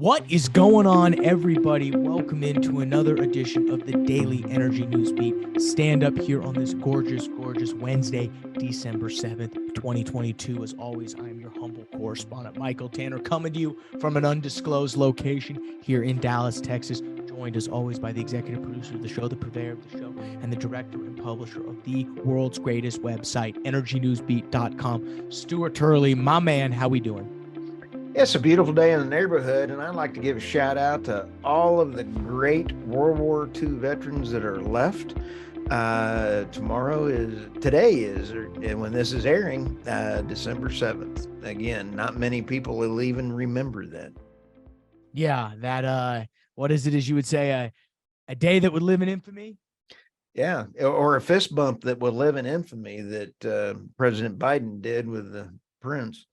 What is going on, everybody? Welcome into another edition of the Daily Energy News Beat. Stand up here on this gorgeous Wednesday, December 7th, 2022. As always, I am your humble correspondent, Michael Tanner, coming to you from an undisclosed location here in Dallas, Texas. Joined as always by the executive producer of the show, the purveyor of the show, and the director and publisher of the world's greatest website, energynewsbeat.com. Stuart Turley, my man, how we doing? It's a beautiful day in the neighborhood, and I'd like to give a shout out to all of the great World War II veterans that are left. Today is, and when this is airing, December 7th. Again, not many people will even remember that. Yeah, that, what is it, as you would say, a day that would live in infamy? Yeah, or a fist bump that will live in infamy that President Biden did with the prince.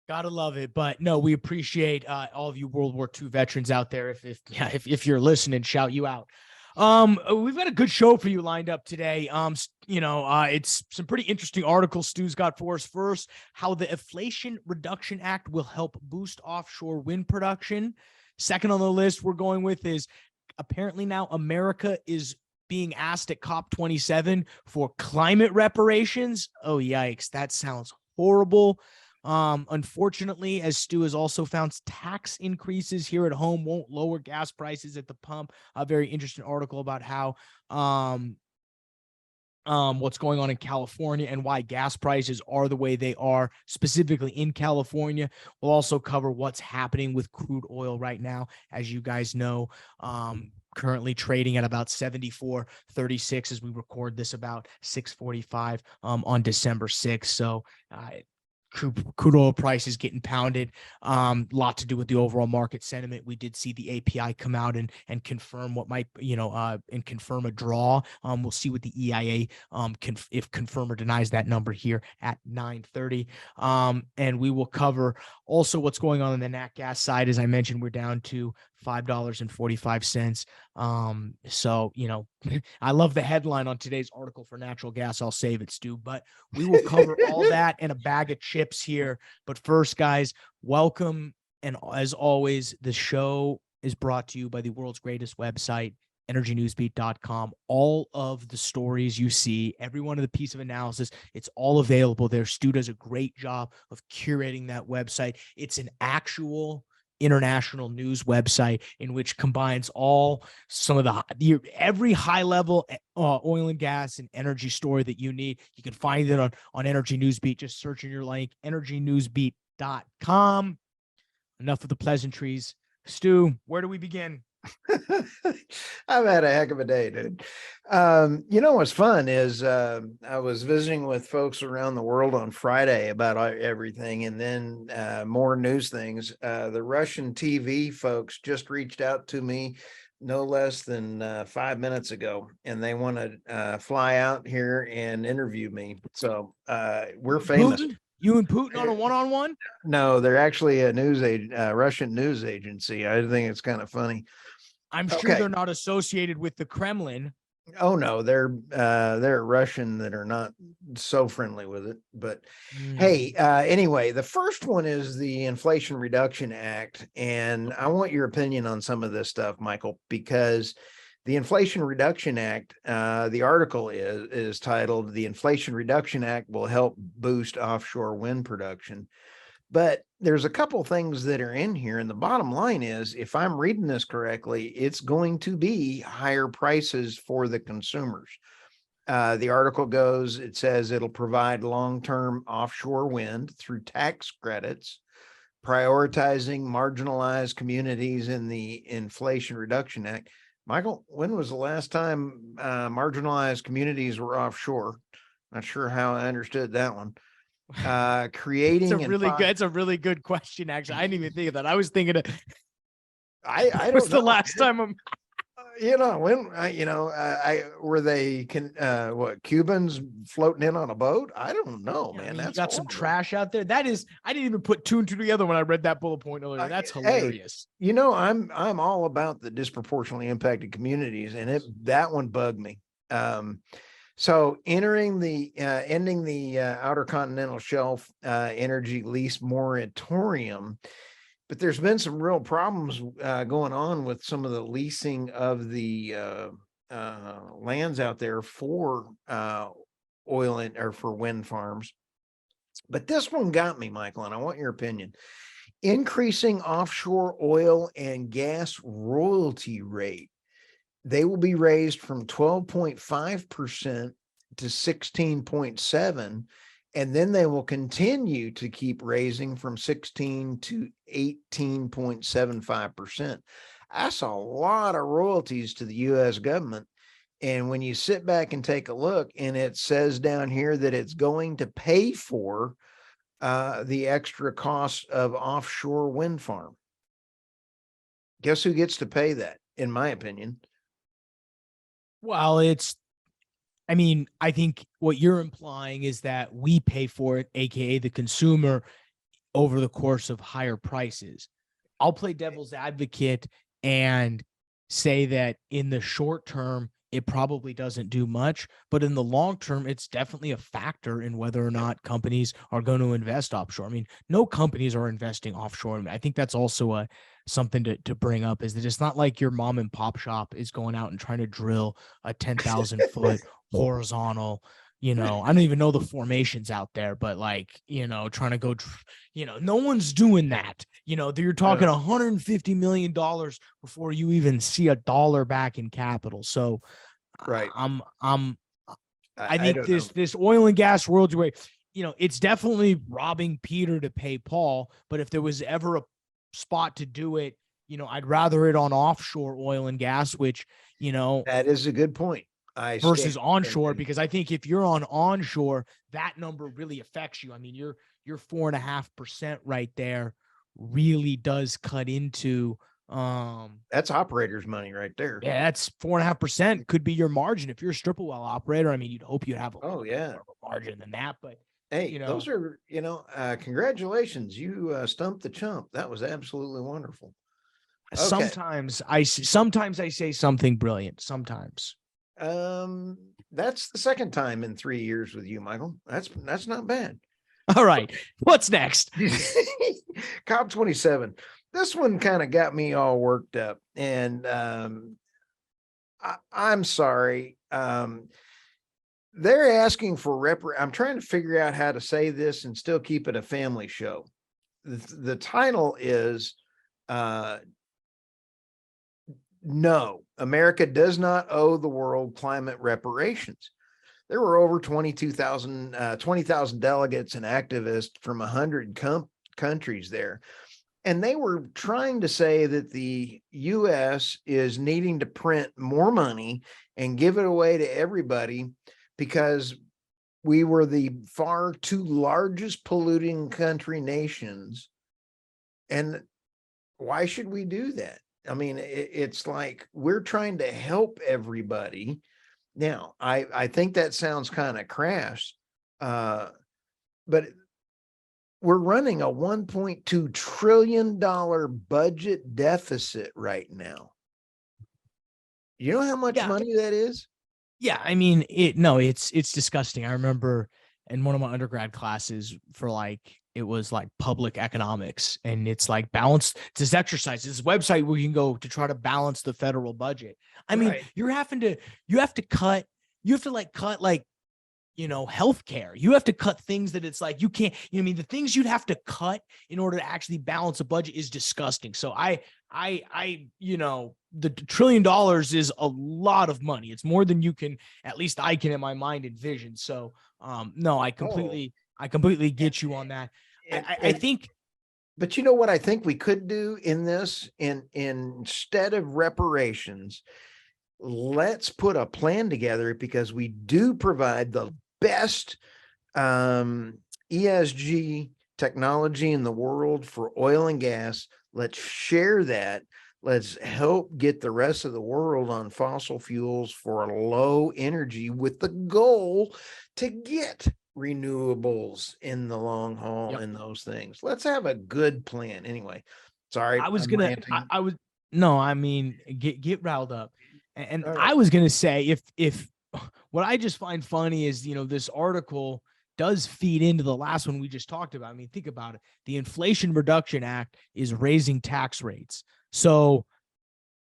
Gotta love it. But no, we appreciate all of you World War II veterans out there. If you're listening, shout you out. We've got a good show for you lined up today. It's some pretty interesting articles Stu's got for us. First, how the Inflation Reduction Act will help boost offshore wind production. Second on the list we're going with is apparently now America is being asked at COP27 for climate reparations. Oh, yikes. That sounds horrible. Unfortunately, as Stu has also found, tax increases here at home won't lower gas prices at the pump. A very interesting article about how what's going on in California and why gas prices are the way they are, specifically in California. We'll also cover what's happening with crude oil right now. As you guys know, currently trading at about 74.36 as we record this, about 6:45 on December 6th. So crude oil prices getting pounded. Lot to do with the overall market sentiment. We did see the API come out and confirm what might, and confirm a draw. We'll see what the EIA if confirm or denies that number here at 9:30. And we will cover also what's going on the nat gas side. As I mentioned, we're down to $5.45. So, I love the headline on today's article for natural gas. I'll save it, Stu, but we will cover all that and a bag of chips here. But first, guys, welcome. And as always, the show is brought to you by the world's greatest website, energynewsbeat.com. All of the stories you see, every one of the piece of analysis, it's all available there. Stu does a great job of curating that website. It's an actual international news website in which combines some of every high level oil and gas and energy story that you need. You can find it on Energy Newsbeat. Just search in your link, energynewsbeat.com. Enough of the pleasantries. Stu, where do we begin? I've had a heck of a day, dude. What's fun is I was visiting with folks around the world on Friday about everything, and then more news things. The Russian TV folks just reached out to me no less than 5 minutes ago, and they want to fly out here and interview me. So we're famous. Putin? You and Putin on a one-on-one? No, they're actually a Russian news agency. I think it's kind of funny. I'm sure they're not associated with the Kremlin. Oh no, they're Russian that are not so friendly with it. But hey, anyway, the first one is the Inflation Reduction Act, and I want your opinion on some of this stuff, Michael, because the Inflation Reduction Act, the article is titled "The Inflation Reduction Act Will Help Boost Offshore Wind Production." But there's a couple things that are in here. And the bottom line is, if I'm reading this correctly, it's going to be higher prices for the consumers. The article goes, it says it'll provide long-term offshore wind through tax credits, prioritizing marginalized communities in the Inflation Reduction Act. Michael, when was the last time marginalized communities were offshore? Not sure how I understood that one. Creating it's a really good question. Actually, I didn't even think of that. I was thinking of I don't was know. The last time I'm were they Cubans floating in on a boat? I don't know, man. You That's got some trash out there. I didn't even put two and two together when I read that bullet point earlier. That's hilarious. Hey, I'm all about the disproportionately impacted communities, and that one bugged me. So ending the Outer Continental Shelf energy lease moratorium but there's been some real problems going on with some of the leasing of the lands out there for oil or for wind farms. But this one got me, Michael, and I want your opinion. Increasing offshore oil and gas royalty rate. They will be raised from 12.5% to 16.7%, and then they will continue to keep raising from 16 to 18.75%. That's a lot of royalties to the US government. And when you sit back and take a look, and it says down here that it's going to pay for the extra cost of offshore wind farm. Guess who gets to pay that, in my opinion? Well, I mean, I think what you're implying is that we pay for it, aka the consumer, over the course of higher prices. I'll play devil's advocate and say that in the short term, it probably doesn't do much, but in the long term, it's definitely a factor in whether or not companies are going to invest offshore. I mean, no companies are investing offshore. I think that's also something to bring up, is that it's not like your mom and pop shop is going out and trying to drill a 10,000 foot horizontal. I don't even know the formations out there, but like, trying to go, no one's doing that. You're talking $150 million before you even see a dollar back in capital. So right. I think this oil and gas royalty rate, it's definitely robbing Peter to pay Paul. But if there was ever a spot to do it, I'd rather it on offshore oil and gas, which, that is a good point. Versus onshore, because I think if you're on onshore, that number really affects you. I mean, your 4.5% right there really does cut into that's operators' money right there. Yeah, that's 4.5% could be your margin if you're a stripper well operator. I mean, you'd hope you'd have a little bit more of a margin than that, but hey, those are congratulations, you stumped the chump. That was absolutely wonderful. Okay. Sometimes I say something brilliant. Sometimes. That's the second time in 3 years with you, Michael. That's not bad. All right. What's next? COP27. This one kind of got me all worked up. And I'm sorry. They're asking for I'm trying to figure out how to say this and still keep it a family show. The title is No, America does not owe the world climate reparations. There were over 20,000 delegates and activists from 100 countries there. And they were trying to say that the US is needing to print more money and give it away to everybody because we were the far two largest polluting nations. And why should we do that? I mean, it's like we're trying to help everybody. Now, I think that sounds kind of crass, but we're running a $1.2 trillion budget deficit right now. You know how much money that is? Yeah, I mean, it's disgusting. I remember in one of my undergrad classes it was like public economics, and it's like balanced. It's this exercise, this website where you can go to try to balance the federal budget. I mean, you have to cut healthcare. You have to cut things that it's like, you can't, the things you'd have to cut in order to actually balance a budget is disgusting. So the $1 trillion is a lot of money. It's more than at least I can in my mind envision. So no, I completely get you on that. I think, but you know what I think we could do in this, instead of reparations, let's put a plan together, because we do provide the best ESG technology in the world for oil and gas. Let's share that. Let's help get the rest of the world on fossil fuels for a low energy, with the goal to get renewables in the long haul and those things. Let's have a good plan. Anyway, sorry. I was get riled up. And I was going to say, if what I just find funny is, this article does feed into the last one we just talked about. I mean, think about it. The Inflation Reduction Act is raising tax rates. So,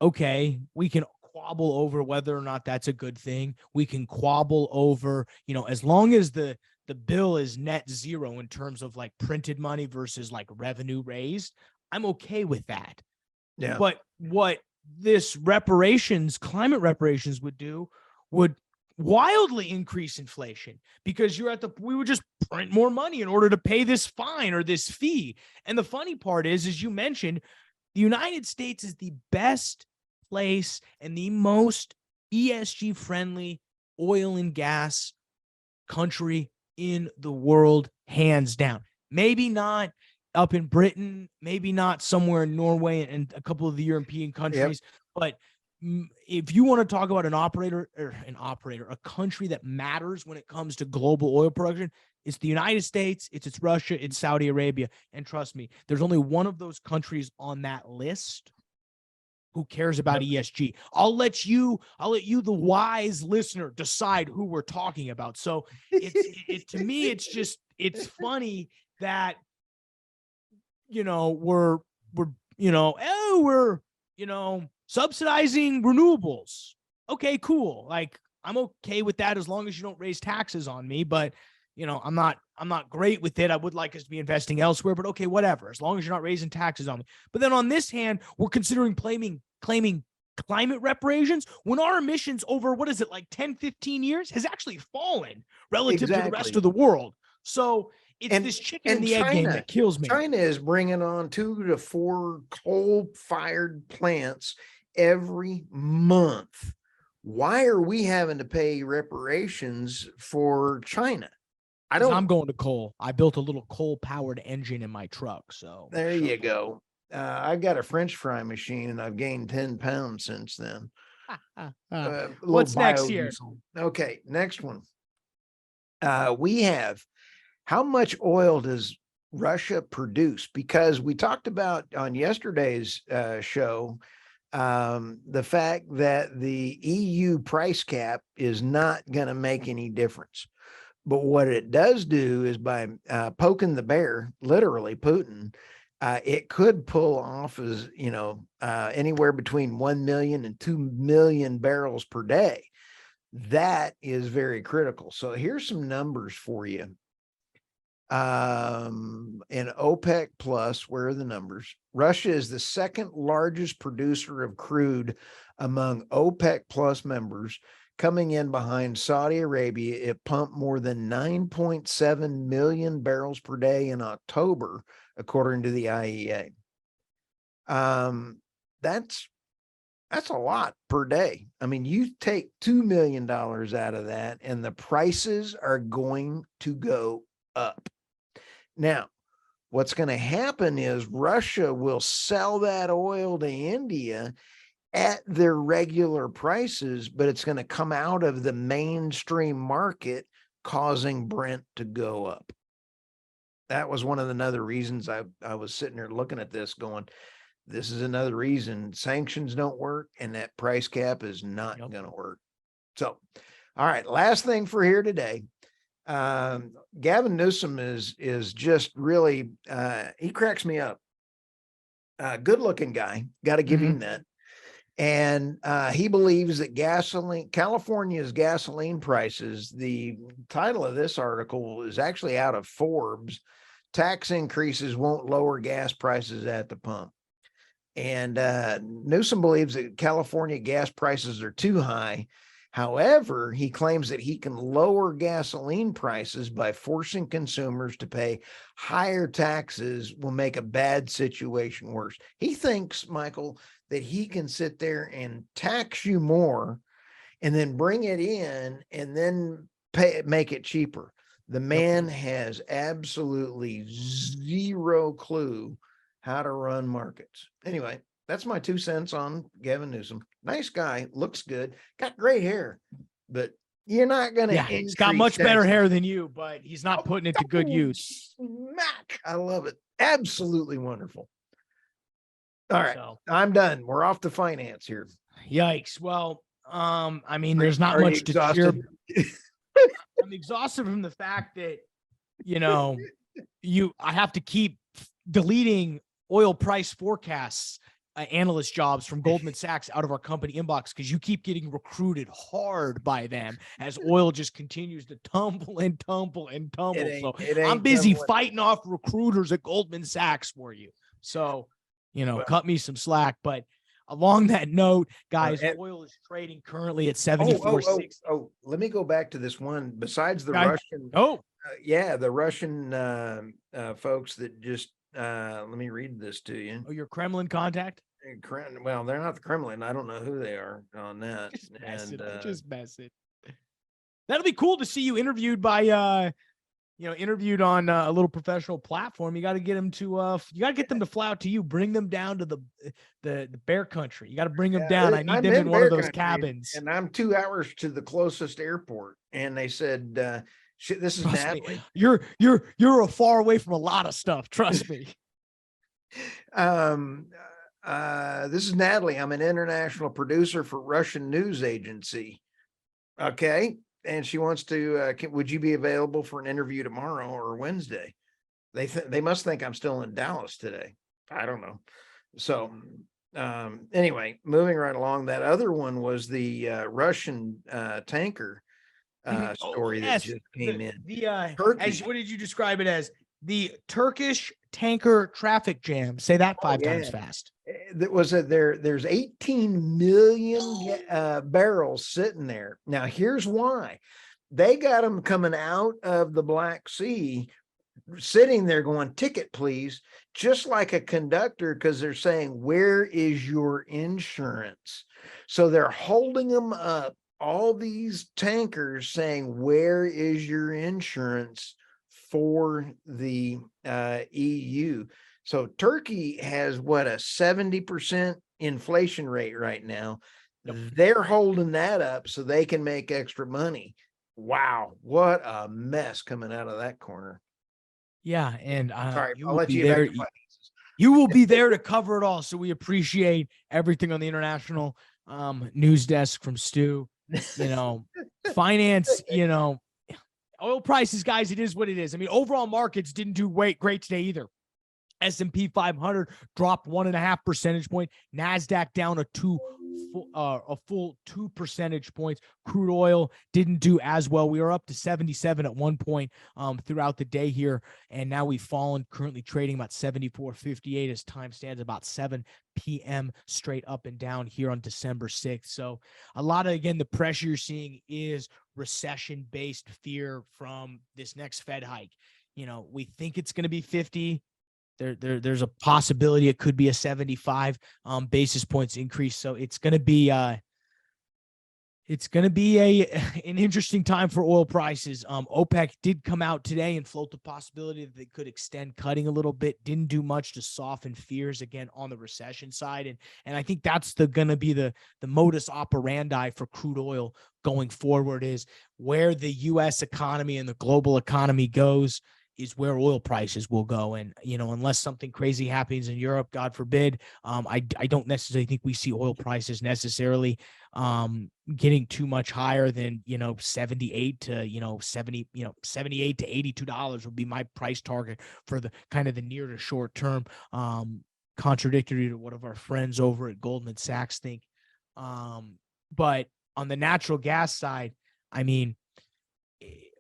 okay, we can quabble over whether or not that's a good thing. We can quabble over, as long as the bill is net zero in terms of like printed money versus like revenue raised, I'm okay with that. Yeah. But what this climate reparations would wildly increase inflation, because we would just print more money in order to pay this fine or this fee. And the funny part is, as you mentioned, the United States is the best place and the most ESG friendly oil and gas country in the world, hands down. Maybe not up in Britain, maybe not somewhere in Norway and a couple of the European countries, but if you want to talk about a country that matters when it comes to global oil production, it's the United States, it's Russia, it's Saudi Arabia. And trust me, there's only one of those countries on that list who cares about ESG. I'll let you, the wise listener, decide who we're talking about. So to me, it's funny that, we're subsidizing renewables. Okay, cool. Like, I'm okay with that as long as you don't raise taxes on me, but I'm not great with it. I would like us to be investing elsewhere, but okay, whatever, as long as you're not raising taxes on me. But then on this hand, we're considering claiming climate reparations when our emissions over, what is it, like 10, 15 years has actually fallen relative to the rest of the world. So it's this chicken and the egg game that kills me. China is bringing on 2 to 4 coal-fired plants every month. Why are we having to pay reparations for China? I'm going to coal. I built a little coal-powered engine in my truck. So there you go. I've got a French fry machine and I've gained 10 pounds since then. What's next here? Okay, next one. We have, how much oil does Russia produce? Because we talked about on yesterday's show the fact that the EU price cap is not going to make any difference. But what it does do is by poking the bear, literally Putin, it could pull off as, anywhere between 1 million and 2 million barrels per day. That is very critical. So here's some numbers for you. In OPEC plus, where are the numbers? Russia is the second largest producer of crude among OPEC plus members, coming in behind Saudi Arabia. It pumped more than 9.7 million barrels per day in October, according to the IEA. That's a lot per day. I mean, you take $2 million out of that and the prices are going to go up. Now, what's going to happen is Russia will sell that oil to India at their regular prices, but it's going to come out of the mainstream market, causing Brent to go up. That was one of the other reasons I was sitting there looking at this going, this is another reason sanctions don't work and that price cap is not going to work. So, all right, last thing for here today. Gavin Newsom is just really, he cracks me up. Good looking guy. Got to give him that. And he believes that California's gasoline prices, the title of this article is actually out of Forbes, tax increases won't lower gas prices at the pump. And Newsom believes that California gas prices are too high. However, he claims that he can lower gasoline prices by forcing consumers to pay higher taxes will make a bad situation worse. He thinks, Michael, that he can sit there and tax you more and then bring it in and then make it cheaper. The man has absolutely zero clue how to run markets. Anyway, that's my 2 cents on Gavin Newsom. Nice guy, looks good, got great hair, but you're not going to. Yeah, he's got much better hair than you, but he's not putting it to good use. Mac, I love it. Absolutely wonderful. All right, so I'm done. We're off to finance here. Yikes. Well, I mean, there's not much to cheer. I'm exhausted from the fact that you know, I have to keep deleting oil price forecasts, analyst jobs from Goldman Sachs out of our company inbox because you keep getting recruited hard by them as oil just continues to tumble and tumble and tumble. So I'm busy fighting off recruiters at Goldman Sachs for you. So, cut me some slack. But along that note, guys, oil is trading currently at 74.60. Oh, let me go back to this one. Besides the Okay. Russian, the Russian folks that just let me read this to you. Oh, your Kremlin contact? Well, they're not the Kremlin. I don't know who they are on that. Just mess it. That'll be cool to see you interviewed by interviewed on a little professional platform. You got to get them to fly out to you, bring them down to the bear country. You got to bring them down. I need them in one of those cabins. And I'm 2 hours to the closest airport. And they said, shit, this is Natalie. You're a far away from a lot of stuff. Trust me. This is Natalie. I'm an international producer for Russian news agency. Okay. And she wants to, would you be available for an interview tomorrow or Wednesday? They must think I'm still in Dallas today. I don't know. So, anyway, moving right along, that other one was the Russian tanker story that just came in. Turkey. What did you describe it as? The Turkish tanker traffic jam. Say that five times fast. That was there's 18 million barrels sitting there. Now, here's why. They got them coming out of the Black Sea, sitting there going, ticket, please, just like a conductor, because they're saying, where is your insurance? So they're holding them up, all these tankers saying, where is your insurance for the EU? So Turkey has what, a 70% inflation rate right now. Yep. They're holding that up so they can make extra money. Wow, what a mess coming out of that corner. Yeah, and sorry, I'll let you back to you will be there to cover it all. So we appreciate everything on the international news desk from Stu. Finance, oil prices, guys, it is what it is. I mean, overall markets didn't do great today either. S&P 500 dropped 1.5 percentage point. NASDAQ down a full 2 percentage points. Crude oil didn't do as well. We were up to 77 at one point throughout the day here, and now we've fallen, currently trading about 74.58 as time stands, about 7 p.m. straight up and down here on December 6th. So a lot of, again, the pressure you're seeing is recession-based fear from this next Fed hike. We think it's going to be 50. There's a possibility it could be a 75 basis points increase. So it's going to be an interesting time for oil prices. OPEC did come out today and float the possibility that they could extend cutting a little bit. Didn't do much to soften fears again on the recession side, and I think that's going to be the modus operandi for crude oil going forward, is where the U.S. economy and the global economy goes is where oil prices will go. And, unless something crazy happens in Europe, God forbid, I don't necessarily think we see oil prices necessarily getting too much higher than, 78 to, 78 to $82 would be my price target for the kind of the near to short term, contradictory to what of our friends over at Goldman Sachs think. But on the natural gas side, I mean,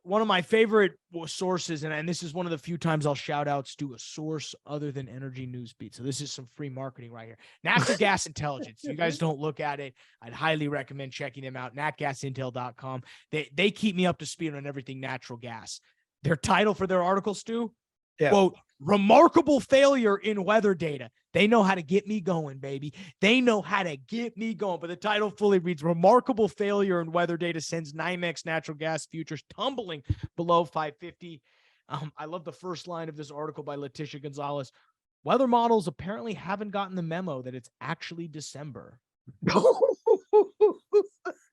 one of my favorite sources, and this is one of the few times I'll shout outs to a source other than Energy Newsbeat. So this is some free marketing right here. Natural Gas Intelligence. If you guys don't look at it, I'd highly recommend checking them out. natgasintel.com. They keep me up to speed on everything natural gas. Their title for their article, Stu, quote, remarkable failure in weather data. They know how to get me going, baby. They know how to get me going. But the title fully reads, remarkable failure in weather data sends NYMEX natural gas futures tumbling below 550. I love the first line of this article by Leticia Gonzalez. Weather models apparently haven't gotten the memo that it's actually December.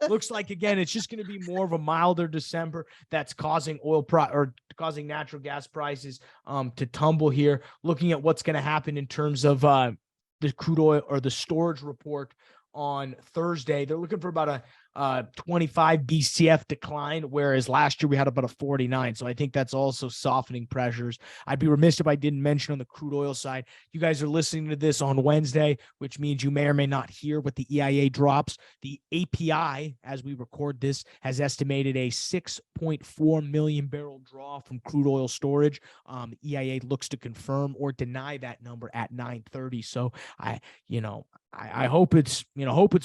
Looks like, again, it's just going to be more of a milder December that's causing causing natural gas prices to tumble here. Looking at what's going to happen in terms of the crude oil or the storage report on Thursday, they're looking for about 25 BCF decline, whereas last year we had about a 49. So I think that's also softening pressures. I'd be remiss if I didn't mention on the crude oil side, you guys are listening to this on Wednesday, which means you may or may not hear what the EIA drops. The API, as we record this, has estimated a 6.4 million barrel draw from crude oil storage. The EIA looks to confirm or deny that number at 9:30. So I hope it's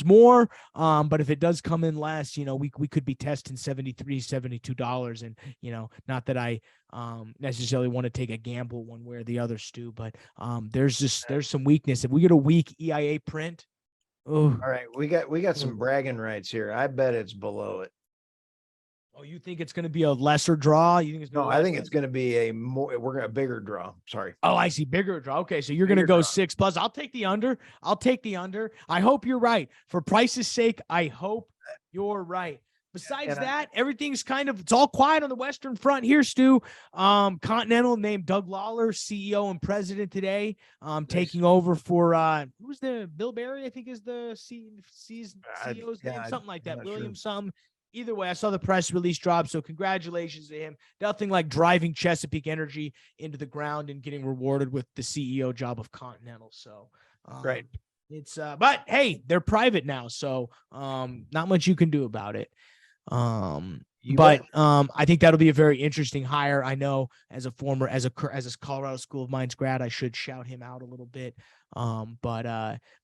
more. But if it does come in less, we could be testing $72. And, not that I necessarily want to take a gamble one way or the other, Stu, but there's some weakness. If we get a weak EIA print, all right, we got some bragging rights here. I bet it's below it. Oh, you think it's going to be a lesser draw? You think it's I think it's going to be a bigger draw. Sorry. Oh, I see. Bigger draw. Okay. So you're going to go 6+. I'll take the under. I hope you're right. For price's sake, I hope you're right. Besides that, everything's it's all quiet on the Western Front here, Stu. Continental named Doug Lawler CEO and president today, taking over for who's the Bill Berry, I think is the CEO's name, something like that. William something. Either way, I saw the press release drop, so congratulations to him. Nothing like driving Chesapeake Energy into the ground and getting rewarded with the CEO job of Continental. So, right. It's but hey, they're private now, so not much you can do about it. I think that'll be a very interesting hire. I know as a Colorado School of Mines grad, I should shout him out a little bit. But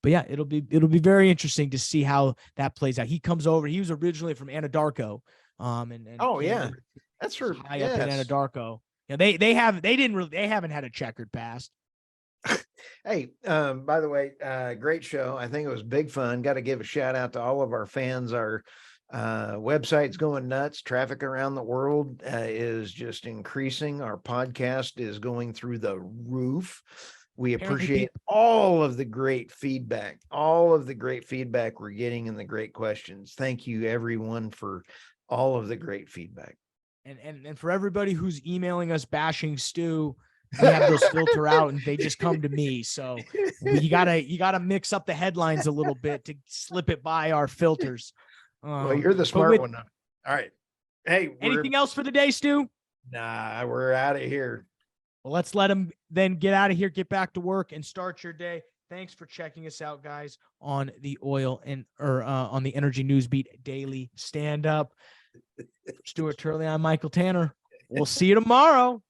yeah, it'll be very interesting to see how that plays out. He comes over. He was originally from Anadarko. That's for high up in Anadarko. They haven't had a checkered past. Hey, by the way, great show. I think it was big fun. Got to give a shout out to all of our fans. Our website's going nuts. Traffic around the world is just increasing. Our podcast is going through the roof. We appreciate all of the great feedback we're getting and the great questions. Thank you, everyone, for all of the great feedback. And for everybody who's emailing us bashing Stu, we have those filter out and they just come to me. So you gotta mix up the headlines a little bit to slip it by our filters. Well, you're the smart one. All right. Hey, anything else for the day, Stu? Nah, we're out of here. Well, let's let them then get out of here, get back to work, and start your day. Thanks for checking us out, guys, on the on the Energy News Beat Daily Stand Up. Stuart Turley, I'm Michael Tanner. We'll see you tomorrow.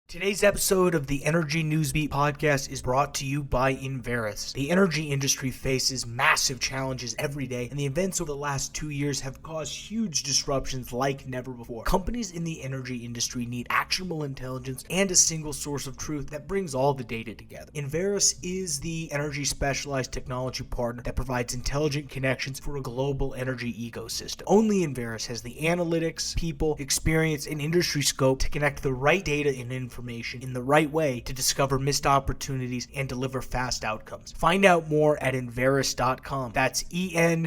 Today's episode of the Energy Newsbeat podcast is brought to you by Enverus. The energy industry faces massive challenges every day, and the events over the last 2 years have caused huge disruptions like never before. Companies in the energy industry need actionable intelligence and a single source of truth that brings all the data together. Enverus is the energy specialized technology partner that provides intelligent connections for a global energy ecosystem. Only Enverus has the analytics, people, experience, and industry scope to connect the right data and information in the right way to discover missed opportunities and deliver fast outcomes. Find out more at Enverus.com. That's ENVERUS.com.